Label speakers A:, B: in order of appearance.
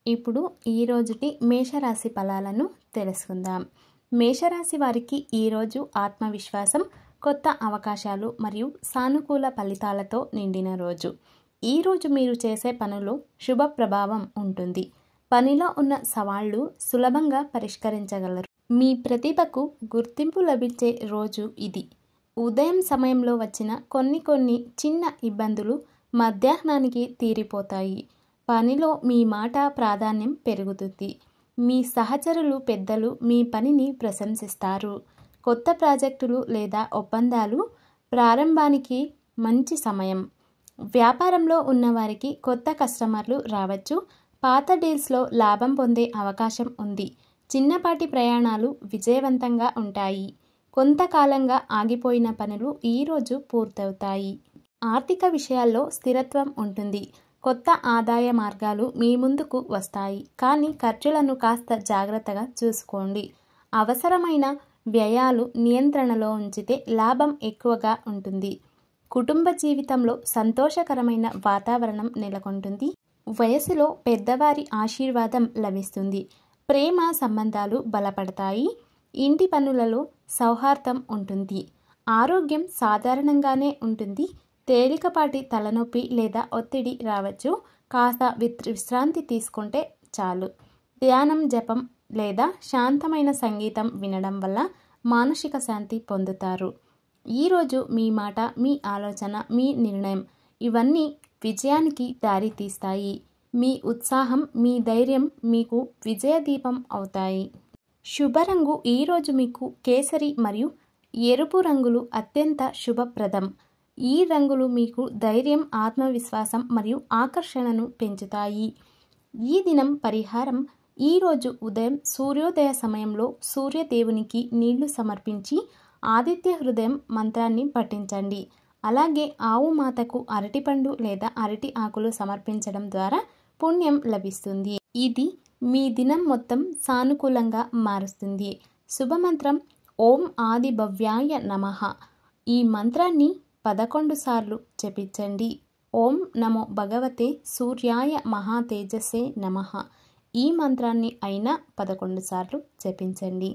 A: ఇప్పుడు ఈ రోజుటి మేషరాశి ఫలాలను తెలుసుకుందాం. మేషరాశి వారికి ఈరోజు ఆత్మవిశ్వాసం, కొత్త అవకాశాలు మరియు సానుకూల ఫలితాలతో నిండిన రోజు. ఈరోజు మీరు చేసే పనులు శుభ ప్రభావం ఉంటుంది. పనిలో ఉన్న సవాళ్లు సులభంగా పరిష్కరించగలరు. మీ ప్రతిభకు గుర్తింపు లభించే రోజు ఇది. ఉదయం సమయంలో వచ్చిన కొన్ని చిన్న ఇబ్బందులు మధ్యాహ్నానికి తీరిపోతాయి. పనిలో మీ మాట ప్రాధాన్యం పెరుగుతుంది. మీ సహచరులు పెద్దలు మీ పనిని ప్రశంసిస్తారు. కొత్త ప్రాజెక్టులు లేదా ఒప్పందాలు ప్రారంభానికి మంచి సమయం. వ్యాపారంలో ఉన్నవారికి కొత్త కస్టమర్లు రావచ్చు. పాత డీల్స్లో లాభం పొందే అవకాశం ఉంది. చిన్నపాటి ప్రయాణాలు విజయవంతంగా ఉంటాయి. కొంతకాలంగా ఆగిపోయిన పనులు ఈరోజు పూర్తవుతాయి. ఆర్థిక విషయాల్లో స్థిరత్వం ఉంటుంది. కొత్త ఆదాయ మార్గాలు మీ ముందుకు వస్తాయి. కానీ ఖర్చులను కాస్త జాగ్రత్తగా చూసుకోండి. అవసరమైన వ్యయాలు నియంత్రణలో ఉంచితే లాభం ఎక్కువగా ఉంటుంది. కుటుంబ జీవితంలో సంతోషకరమైన వాతావరణం నెలకొంటుంది. వయసులో పెద్దవారి ఆశీర్వాదం లభిస్తుంది. ప్రేమ సంబంధాలు బలపడతాయి. ఇంటి పనులలో సౌహార్దం ఉంటుంది. ఆరోగ్యం సాధారణంగానే ఉంటుంది. తేలికపాటి తలనొప్పి లేదా ఒత్తిడి రావచ్చు. కాస్త విశ్రాంతి తీసుకుంటే చాలు. ధ్యానం, జపం లేదా శాంతమైన సంగీతం వినడం వల్ల మానసిక శాంతి పొందుతారు. ఈరోజు మీ మాట, మీ ఆలోచన, మీ నిర్ణయం ఇవన్నీ విజయానికి దారి తీస్తాయి. మీ ఉత్సాహం, మీ ధైర్యం మీకు విజయదీపం అవుతాయి. శుభరంగు ఈరోజు మీకు కేసరి మరియు ఎరుపు రంగులు అత్యంత శుభప్రదం. ఈ రంగులు మీకు ధైర్యం, ఆత్మవిశ్వాసం మరియు ఆకర్షణను పెంచుతాయి. ఈ దినం పరిహారం: ఈరోజు ఉదయం సూర్యోదయ సమయంలో సూర్యదేవునికి నీళ్లు సమర్పించి ఆదిత్య హృదయం మంత్రాన్ని పఠించండి. అలాగే ఆవు మాతకు అరటిపండు లేదా అరటి ఆకులు సమర్పించడం ద్వారా పుణ్యం లభిస్తుంది. ఇది మీ దినం మొత్తం సానుకూలంగా మారుస్తుంది. శుభమంత్రం: ఓం ఆది భవ్యాయ నమః. ఈ మంత్రాన్ని 11 సార్లు జపించండి. ఓం నమో భగవతే సూర్యాయ మహాతేజసే నమః. ఈ మంత్రాన్ని అయినా 11 సార్లు జపించండి.